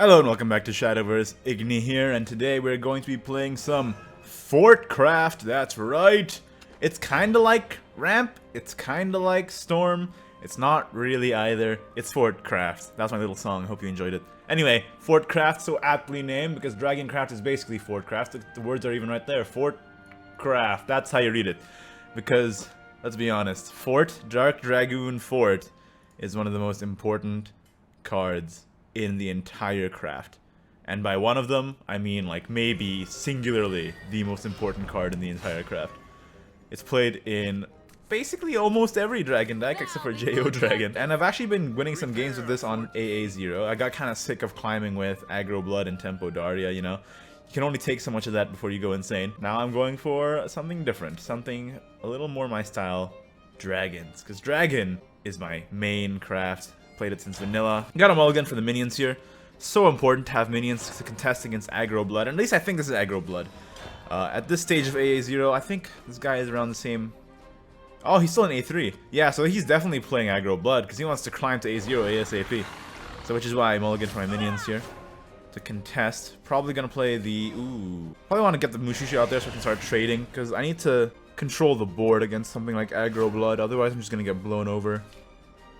Hello and welcome back to Shadowverse. Igni here, and today we're going to be playing some Fortecraft. That's right. It's kinda like Ramp, it's kinda like Storm. It's not really either. It's Fortecraft. That's my little song. Hope you enjoyed it. Anyway, Fortecraft, so aptly named because Dragoncraft is basically Fortecraft. The words are even right there. Fortecraft. That's how you read it. Because, let's be honest, Fort, Dark Dragoon Fort is one of the most important cards in the entire craft. And by one of them, I mean like maybe singularly the most important card in the entire craft. It's played in basically almost every dragon deck except for JO Dragon. And I've actually been winning some games with this on AA0. I got kind of sick of climbing with Aggro Blood and Tempo Daria, you know. You can only take so much of that before you go insane. Now I'm going for something different, something a little more my style, dragons. Because dragon is my main craft. Played it since vanilla. Got a mulligan for the minions here. So important to have minions to contest against Aggro Blood. At least I think this is Aggro Blood. At this stage of AA0, I think this guy is around the same... Oh, he's still in A3. Yeah, so he's definitely playing Aggro Blood because he wants to climb to A0 ASAP. So which is why I mulligan for my minions here. To contest. Probably gonna play the... Ooh. Probably want to get the Mushishi out there so I can start trading. Because I need to control the board against something like Aggro Blood. Otherwise I'm just gonna get blown over.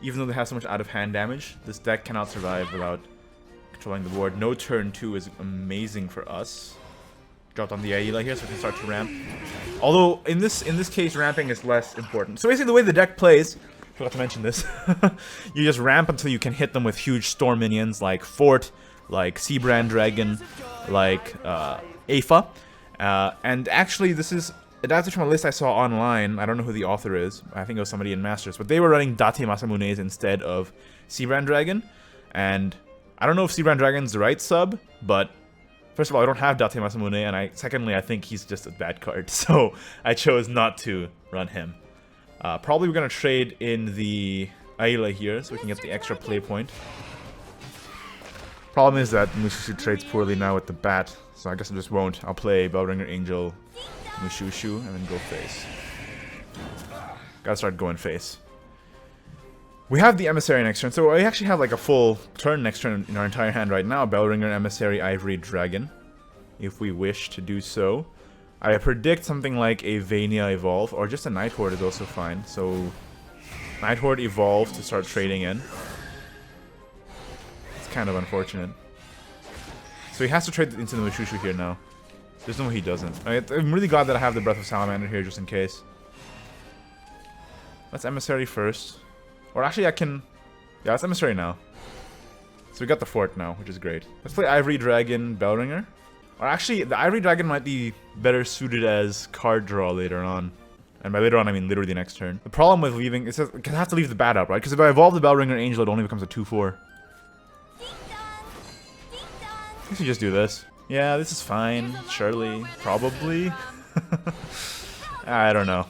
Even though they have so much out-of-hand damage, this deck cannot survive without controlling the board. No turn 2 is amazing for us. Dropped on the Aila here so we can start to ramp. Although, in this case, ramping is less important. So basically the way the deck plays, forgot to mention this, you just ramp until you can hit them with huge storm minions like Fort, like Seabrand Dragon, like Afa. And actually this is adapted from a list I saw online. I don't know who the author is. I think it was somebody in Masters. But they were running Date Masamune's instead of Seabrand Dragon. And I don't know if Seabrand Dragon's the right sub, but first of all, I don't have Date Masamune, and secondly, I think he's just a bad card. So I chose not to run him. Probably we're going to trade in the Aila here so we can get the extra play point. Problem is that Mushishi trades poorly now with the bat, so I guess I just won't. I'll play Bellringer Angel, Mushushu, and then go face. Gotta start going face. We have the Emissary next turn, so we actually have like a full turn next turn in our entire hand right now. Bellringer, Emissary, Ivory, Dragon, if we wish to do so. I predict something like a Vania Evolve, or just a Night Horde is also fine. So, Night Horde Evolve to start trading in. It's kind of unfortunate. So he has to trade into the Mushushu here now. There's no way he doesn't. I'm really glad that I have the Breath of Salamander here just in case. Let's Emissary first. Or actually I can... Yeah, let's Emissary now. So we got the Fort now, which is great. Let's play Ivory Dragon, Bellringer. Or actually, the Ivory Dragon might be better suited as card draw later on. And by later on, I mean literally next turn. The problem with leaving... It says I have to leave the bat up, right? Because if I evolve the Bellringer Angel, it only becomes a 2-4. I guess you just do this. Yeah, this is fine. Surely. Probably. I don't know.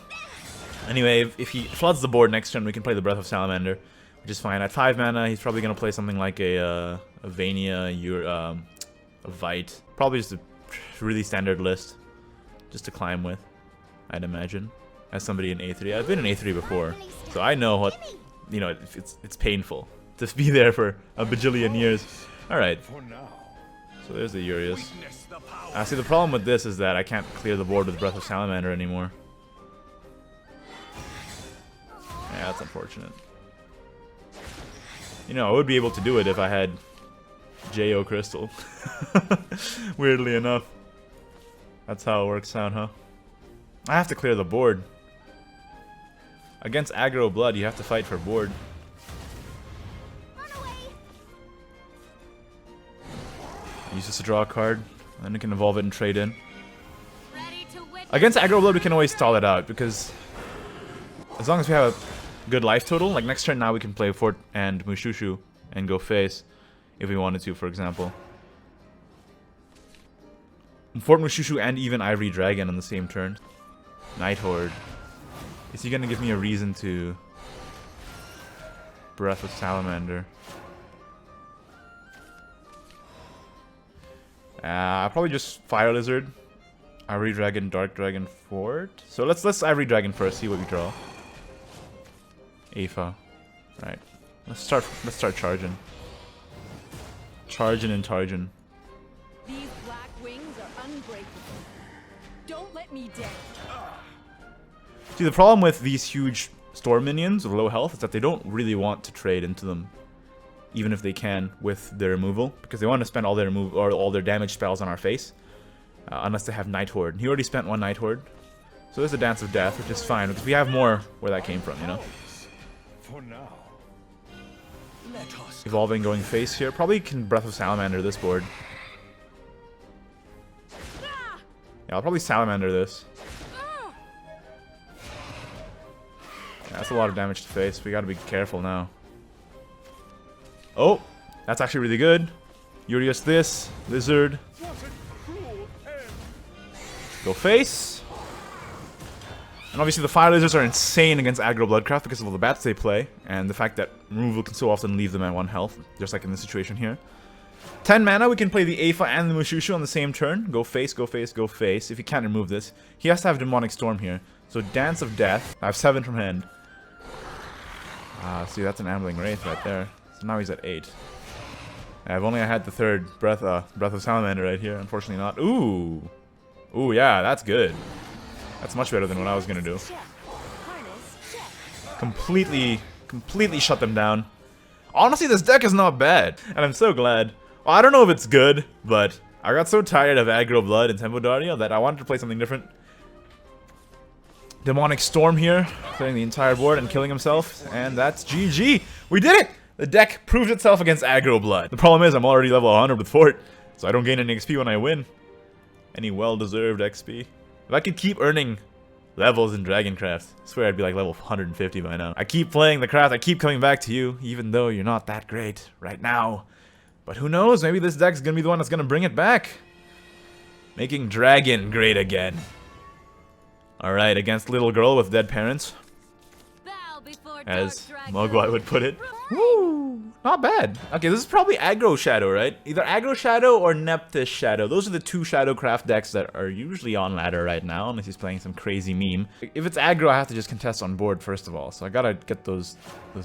Anyway, if he floods the board next turn, we can play the Breath of Salamander, which is fine. At 5 mana, he's probably going to play something like a Vania, a Vite. Probably just a really standard list, just to climb with, I'd imagine. As somebody in A3. I've been in A3 before, so I know what, you know, it's painful to be there for a bajillion years. Alright. So there's the Urius. See, the problem with this is that I can't clear the board with Breath of Salamander anymore. Yeah, that's unfortunate. You know, I would be able to do it if I had JO Crystal. Weirdly enough. That's how it works out, huh? I have to clear the board. Against Aggro Blood, you have to fight for board. Use this to draw a card, and then we can evolve it and trade in. Against Aggro Blood, we can always stall it out, because as long as we have a good life total, like next turn now we can play Fort and Mushushu and go face, if we wanted to, for example. Fort Mushushu and even Ivory Dragon on the same turn. Night Horde. Is he gonna give me a reason to Breath of Salamander? I'll probably just Fire Lizard, Ivory Dragon, Dark Dragon, Fort. So let's Ivory Dragon first, see what we draw. Afa. Right. Let's start charging. Charging and charging. These black wings are unbreakable. Don't let me down. See, the problem with these huge storm minions with low health is that they don't really want to trade into them, even if they can with their removal, because they want to spend all their all their damage spells on our face, unless they have Night Horde. He already spent one Night Horde, so there's a Dance of Death, which is fine because we have more where that came from, you know. For now, let us Evolving, going face here. Probably can Breath of Salamander this board. Yeah, I'll probably Salamander this. Yeah, that's a lot of damage to face. We gotta be careful now. Oh, that's actually really good. Ignideus this, Lizard. Go face. And obviously the Fire Lizards are insane against Aggro Bloodcraft because of all the bats they play, and the fact that removal can so often leave them at 1 health, just like in this situation here. 10 mana, we can play the Aepha and the Mushushu on the same turn. Go face, go face, go face. If he can't remove this, he has to have Demonic Storm here. So Dance of Death. I have 7 from hand. See, that's an Ambling Wraith right there. So now he's at 8. If only I had the third Breath of Salamander right here. Unfortunately not. Ooh. Ooh, yeah, that's good. That's much better than what I was gonna do. Completely shut them down. Honestly, this deck is not bad, and I'm so glad. Well, I don't know if it's good, but I got so tired of Aggro Blood and Tempo Dario that I wanted to play something different. Demonic Storm here, clearing the entire board and killing himself, and that's GG. We did it! The deck proved itself against Aggro Blood. The problem is I'm already level 100 with Fort, so I don't gain any XP when I win. Any well-deserved XP. If I could keep earning levels in Dragoncraft, I swear I'd be like level 150 by now. I keep playing the craft, I keep coming back to you, even though you're not that great right now. But who knows, maybe this deck's gonna be the one that's gonna bring it back. Making Dragon great again. Alright, against Little Girl with Dead Parents. As Mogwai would put it. Woo! Not bad. Okay, this is probably Aggro Shadow, right? Either Aggro Shadow or Nephthys Shadow. Those are the 2 Shadowcraft decks that are usually on ladder right now, unless he's playing some crazy meme. If it's Aggro, I have to just contest on board first of all, so I gotta get those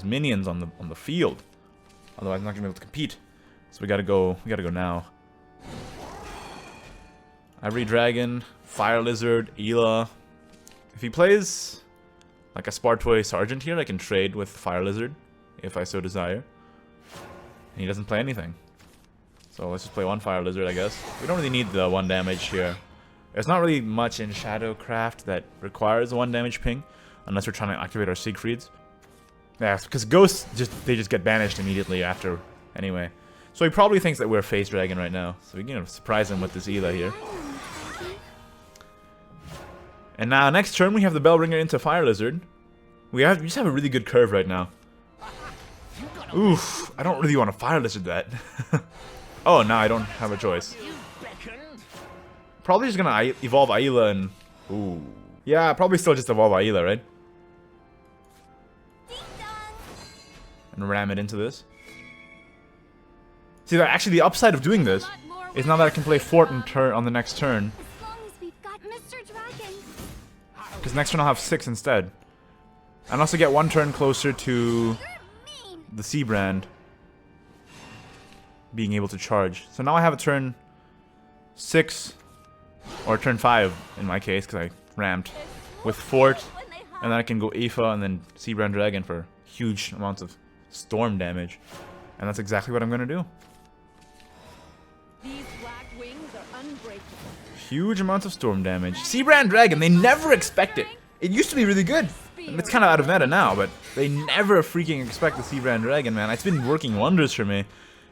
minions on the field. Otherwise, I'm not gonna be able to compete. So we gotta go now. Ivory Dragon, Fire Lizard, Ela. If he plays like a Spartoy Sergeant here, I can trade with Fire Lizard, if I so desire. And he doesn't play anything. So let's just play 1 Fire Lizard, I guess. We don't really need the 1 damage here. There's not really much in Shadowcraft that requires a 1 damage ping, unless we're trying to activate our Siegfrieds. Yeah, because Ghosts, they just get banished immediately after, anyway. So he probably thinks that we're Face Dragon right now. So we can surprise him with this Ela here. And now, next turn, we have the Bellbringer into Fire Lizard. We just have a really good curve right now. Oof, I don't really want to Fire Lizard that. Oh, now I don't have a choice. Probably just gonna evolve Aela and... Ooh. Yeah, probably still just evolve Aela, right? And ram it into this. See, actually the upside of doing this is now that I can play Fort on the next turn. Because next turn I'll have 6 instead. And also get 1 turn closer to the Sea Brand being able to charge. So now I have a turn 6, or turn 5 in my case, because I rammed with Fort, and then I can go Aepha and then Sea Brand Dragon for huge amounts of storm damage. And that's exactly what I'm going to do. These black wings are unbreakable. Huge amounts of storm damage. Sea Brand Dragon, they never expect it. It used to be really good. And it's kind of out of meta now, but they never freaking expect the Sea Brand Dragon, man. It's been working wonders for me.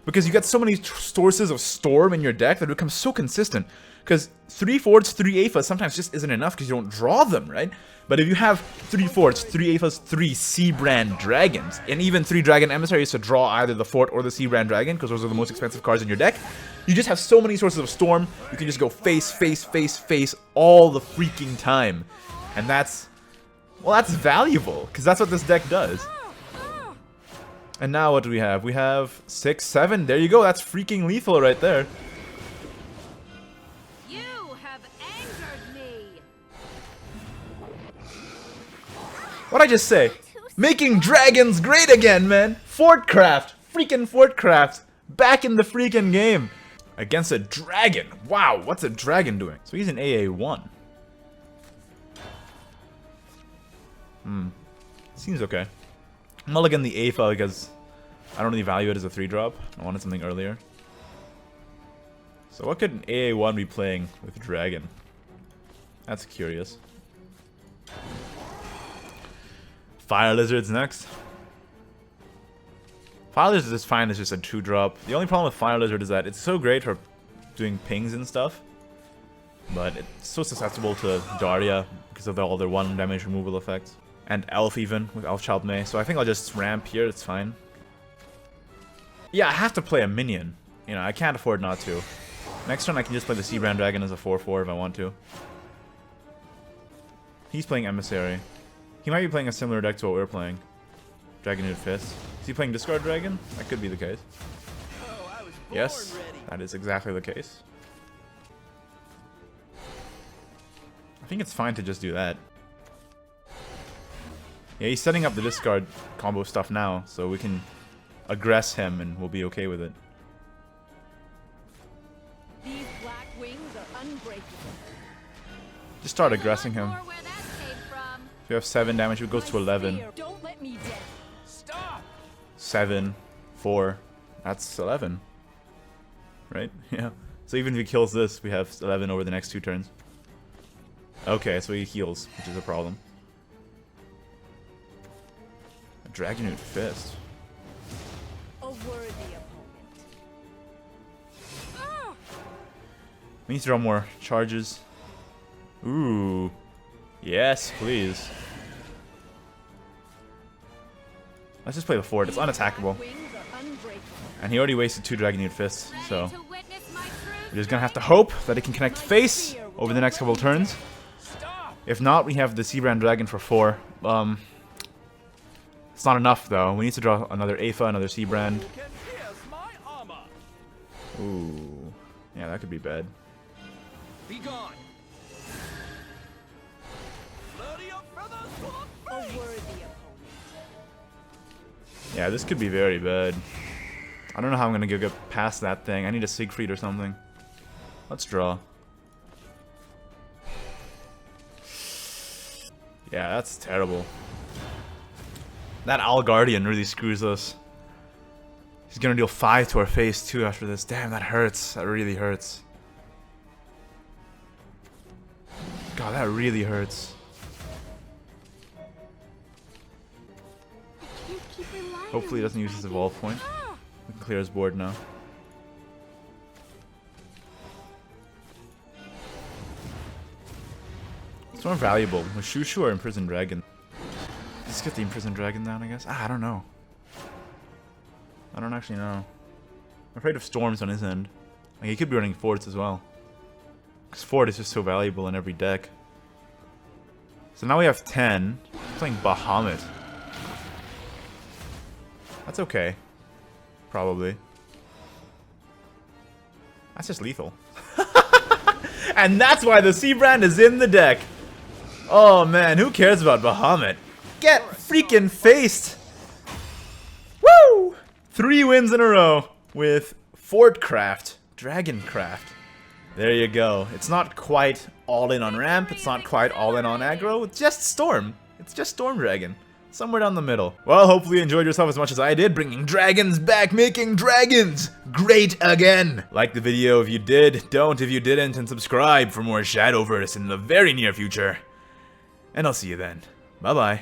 Because you get so many sources of storm in your deck that it becomes so consistent. Because 3 Forts, 3 Aephas sometimes just isn't enough because you don't draw them, right? But if you have 3 Forts, 3 Aephas, 3 Sea Brand Dragons, and even 3 Dragon Emissaries to draw either the Fort or the Sea Brand Dragon, because those are the most expensive cards in your deck, you just have so many sources of storm, you can just go face, face, face, face all the freaking time. And that's... well, that's valuable, because that's what this deck does. And now what do we have? We have 6, 7. There you go. That's freaking lethal right there. You have angered me. What'd I just say? Making dragons great again, man. Fortcraft. Freaking Fortcraft. Back in the freaking game! Against a dragon! Wow, what's a dragon doing? So he's an AA1. Seems okay. Mulligan the Aether because I don't really value it as a 3-drop. I wanted something earlier. So what could an AA1 be playing with dragon? That's curious. Fire Lizard's next. Fire Lizard is fine as just a 2-drop. The only problem with Fire Lizard is that it's so great for doing pings and stuff. But it's so susceptible to Daria because of all their 1 damage removal effects. And Elf even, with Elf Child May. So I think I'll just ramp here, it's fine. Yeah, I have to play a minion. You know, I can't afford not to. Next turn I can just play the Seabrand Dragon as a 4-4 if I want to. He's playing Emissary. He might be playing a similar deck to what we're playing. Dragonid Fist. Is he playing Discard Dragon? That could be the case. Yes, that is exactly the case. I think it's fine to just do that. Yeah, he's setting up the discard combo stuff now, so we can aggress him and we'll be okay with it. These black wings are unbreakable. Just start aggressing him. If you have 7 damage, it goes to 11. Don't let me down. Stop! 7, 4, that's 11. Right? Yeah. So even if he kills this, we have 11 over the next 2 turns. Okay, so he heals, which is a problem. A Dragonid Fist. A worthy opponent. We need to draw more charges. Ooh. Yes, please. Let's just play the Fort. It's unattackable. And he already wasted 2 Dragonid Fists, so we're just gonna have to hope that it can connect face over the next couple of turns. If not, we have the Seabrand Dragon for 4. It's not enough though. We need to draw another Aether, another Seabrand. Ooh. Yeah, that could be bad. Be gone. A worthy opponent. Yeah, this could be very bad. I don't know how I'm gonna get past that thing. I need a Siegfried or something. Let's draw. Yeah, that's terrible. That Owl Guardian really screws us. He's gonna deal 5 to our face too after this. Damn, that hurts. That really hurts. God, that really hurts. Hopefully he doesn't use his evolve point. We can clear his board now. It's more valuable. With Shushu or Imprisoned Dragon? Let's get the Imprisoned Dragon down, I guess. I don't know. I don't actually know. I'm afraid of Storms on his end. Like, he could be running Forts as well. Because Fort is just so valuable in every deck. So now we have 10. He's playing Bahamut. That's okay. Probably. That's just lethal. And that's why the Seabrand is in the deck. Oh man, who cares about Bahamut? Get freaking faced! Woo! 3 wins in a row with Fortecraft, Dragoncraft. There you go. It's not quite all in on ramp, it's not quite all in on aggro, it's just Storm. It's just Storm Dragon. Somewhere down the middle. Well, hopefully you enjoyed yourself as much as I did, bringing dragons back, making dragons great again. Like the video if you did, don't if you didn't, and subscribe for more Shadowverse in the very near future. And I'll see you then. Bye-bye.